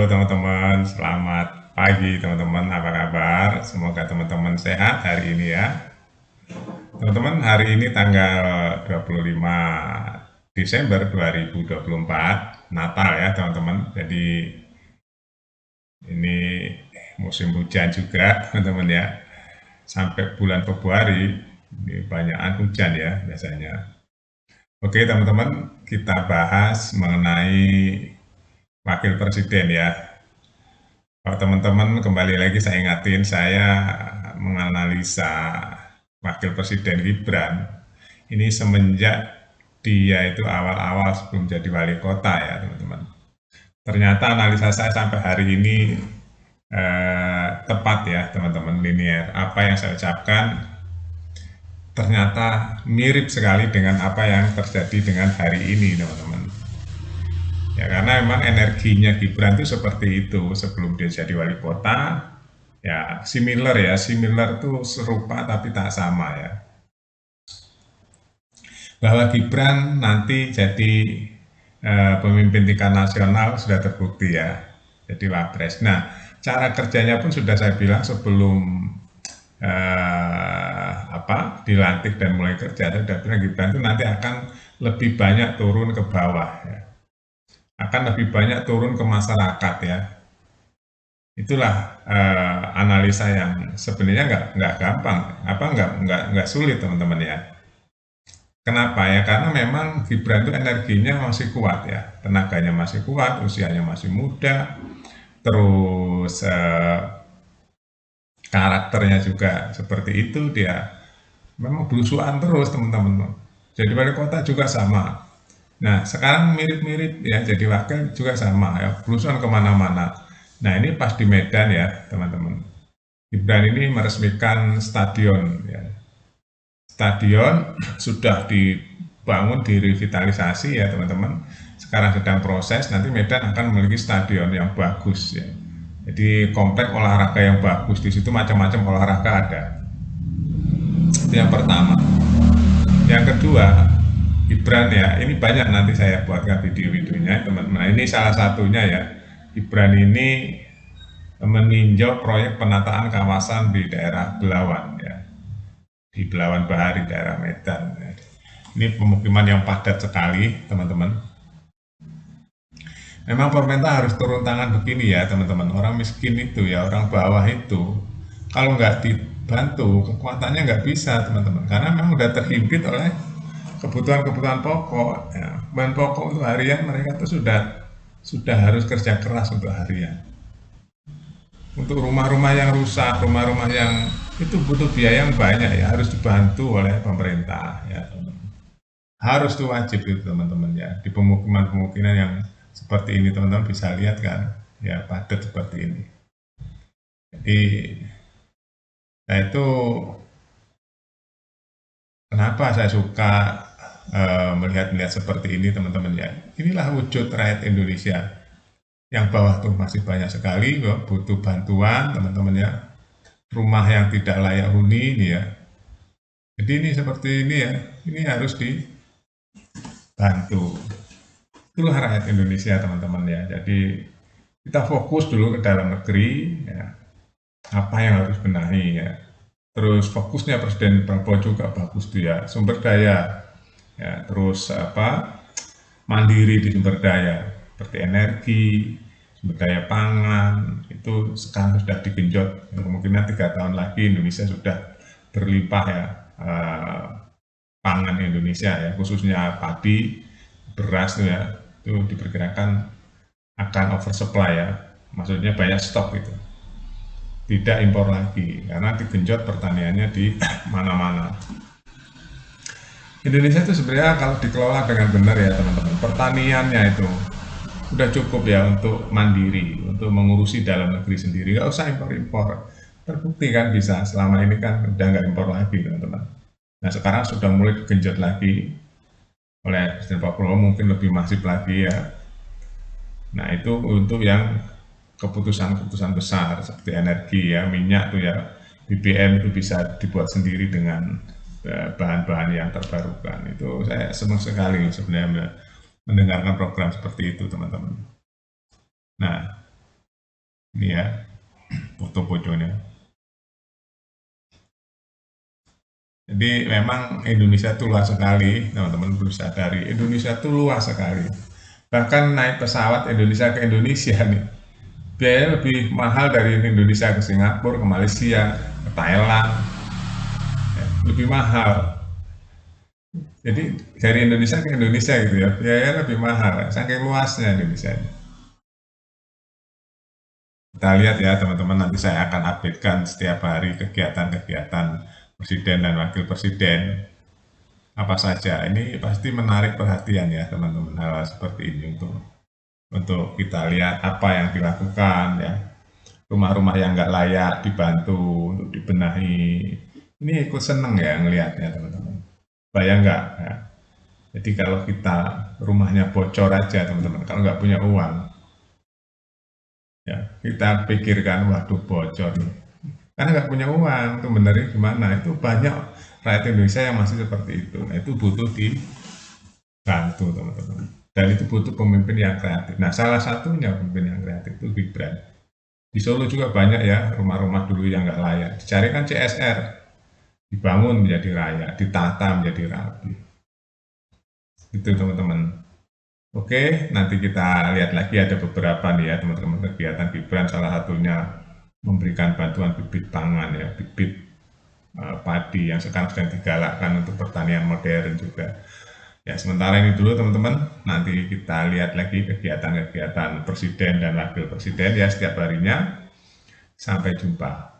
Halo teman-teman, selamat pagi teman-teman, apa kabar? Semoga teman-teman sehat hari ini ya. Teman-teman, hari ini tanggal 25 Desember 2024, Natal ya teman-teman. Jadi ini musim hujan juga teman-teman ya. Sampai bulan Februari, ini banyakan hujan ya biasanya. Oke teman-teman, kita bahas mengenai wakil presiden ya. Kalau teman-teman kembali lagi saya ingatin, saya menganalisa Wakil Presiden Gibran ini semenjak dia itu awal-awal sebelum jadi wali kota ya teman-teman. Ternyata analisa saya sampai hari ini tepat ya teman-teman, linear. Apa yang saya ucapkan ternyata mirip sekali dengan apa yang terjadi dengan hari ini teman-teman. Ya karena memang energinya Gibran itu seperti itu sebelum dia jadi wali kota. Ya, similar itu serupa tapi tak sama ya. Bahwa Gibran nanti jadi pemimpin tingkat nasional sudah terbukti ya, jadi wapres. Nah, cara kerjanya pun sudah saya bilang sebelum dilantik dan mulai kerja, saya sudah bilang Gibran itu nanti akan lebih banyak turun ke bawah ya. Akan lebih banyak turun ke masyarakat ya. Itulah analisa yang sebenarnya nggak gampang, nggak sulit teman-teman ya. Kenapa ya? Karena memang Gibran itu energinya masih kuat ya, tenaganya masih kuat, usianya masih muda, terus karakternya juga seperti itu, dia memang belusuan terus teman-teman. Jadi wali kota juga sama. Nah sekarang mirip-mirip ya, jadi wakil juga sama ya, belusuan kemana-mana. Nah ini pas di Medan ya teman-teman. Gibran ini meresmikan stadion ya. Stadion sudah dibangun, direvitalisasi ya teman-teman. Sekarang sedang proses, nanti Medan akan memiliki stadion yang bagus ya. Jadi komplek olahraga yang bagus, di situ macam-macam olahraga ada. Itu yang pertama. Yang kedua, Gibran ya, ini banyak nanti saya buatkan video-videonya teman-teman. Nah, ini salah satunya ya. Gibran ini meninjau proyek penataan kawasan di daerah Belawan ya, di Belawan Bahari daerah Medan. Ini pemukiman yang padat sekali teman-teman. Memang pemerintah harus turun tangan begini ya teman-teman. Orang miskin itu ya, orang bawah itu kalau nggak dibantu kekuatannya nggak bisa teman-teman. Karena memang udah terhimpit oleh kebutuhan-kebutuhan pokok. Ya. Bahan pokok untuk harian mereka itu sudah harus kerja keras untuk harian. Untuk rumah-rumah yang rusak, rumah-rumah yang itu butuh biaya yang banyak ya, harus dibantu oleh pemerintah ya teman-teman. Harus itu wajib itu teman-teman ya, di pemukiman-pemukiman yang seperti ini teman-teman bisa lihat kan ya, padat seperti ini. Jadi nah itu kenapa saya suka melihat-lihat seperti ini teman-teman ya. Inilah wujud rakyat Indonesia. Yang bawah tuh masih banyak sekali butuh bantuan teman-teman ya. Rumah yang tidak layak huni ini ya. Jadi ini seperti ini ya, ini harus dibantu. Itulah rakyat Indonesia teman-teman ya. Jadi kita fokus dulu ke dalam negeri ya, apa yang harus benahi ya. Terus fokusnya Presiden Prabowo juga bagus tuh ya, sumber daya ya, terus mandiri di sumber daya seperti energi, sumber daya pangan itu sekarang sudah digenjot. Kemungkinan 3 tahun lagi Indonesia sudah berlimpah ya, pangan Indonesia ya, khususnya padi, beras tuh ya, itu diperkirakan akan oversupply ya, maksudnya banyak stok gitu, tidak impor lagi karena digenjot pertaniannya di mana-mana. Indonesia itu sebenarnya kalau dikelola dengan benar ya teman-teman, pertaniannya itu udah cukup ya untuk mandiri, untuk mengurusi dalam negeri sendiri, nggak usah impor-impor. Terbukti kan bisa, selama ini kan udah nggak impor lagi teman-teman. Nah sekarang sudah mulai digenjot lagi oleh Presiden Pak Prabowo, mungkin lebih masif lagi ya. Nah itu untuk yang keputusan-keputusan besar seperti energi ya, minyak tuh ya, BBM itu bisa dibuat sendiri dengan bahan-bahan yang terbarukan. Itu saya senang sekali sebenarnya mendengarkan program seperti itu teman-teman. Nah Ini ya, foto-fotonya. Jadi memang Indonesia itu luas sekali, teman-teman perlu sadari. Indonesia itu luas sekali. Bahkan naik pesawat Indonesia ke Indonesia nih, biaya lebih mahal dari Indonesia ke Singapura, ke Malaysia, ke Thailand, ya, lebih mahal. Jadi dari Indonesia ke Indonesia gitu ya, biaya lebih mahal, saking luasnya Indonesia ini. Kita lihat ya teman-teman, nanti saya akan updatekan setiap hari kegiatan-kegiatan Presiden dan Wakil Presiden apa saja. Ini pasti menarik perhatian ya teman-teman, hal seperti ini untuk kita lihat apa yang dilakukan ya. Rumah-rumah yang nggak layak dibantu untuk dibenahi. Ini ikut seneng ya ngelihatnya teman-teman. Bayang nggak ya? Jadi kalau kita rumahnya bocor aja teman-teman, kalau nggak punya uang, ya kita pikirkan waduh bocor nih. Karena nggak punya uang, itu benernya gimana? Itu banyak rakyat Indonesia yang masih seperti itu. Nah, itu butuh dibantu teman-teman. Dan itu butuh pemimpin yang kreatif. Nah, salah satunya pemimpin yang kreatif itu Gibran. Di Solo juga banyak ya rumah-rumah dulu yang nggak layak. Dicarikan CSR, dibangun menjadi layak, ditata menjadi rapi. Itu teman-teman. Oke, nanti kita lihat lagi ada beberapa nih ya teman-teman kegiatan Gibran, salah satunya memberikan bantuan bibit pangan ya, bibit padi yang sekarang sedang digalakkan untuk pertanian modern juga. Ya, sementara ini dulu teman-teman, nanti kita lihat lagi kegiatan-kegiatan presiden dan wakil presiden ya setiap harinya. Sampai jumpa.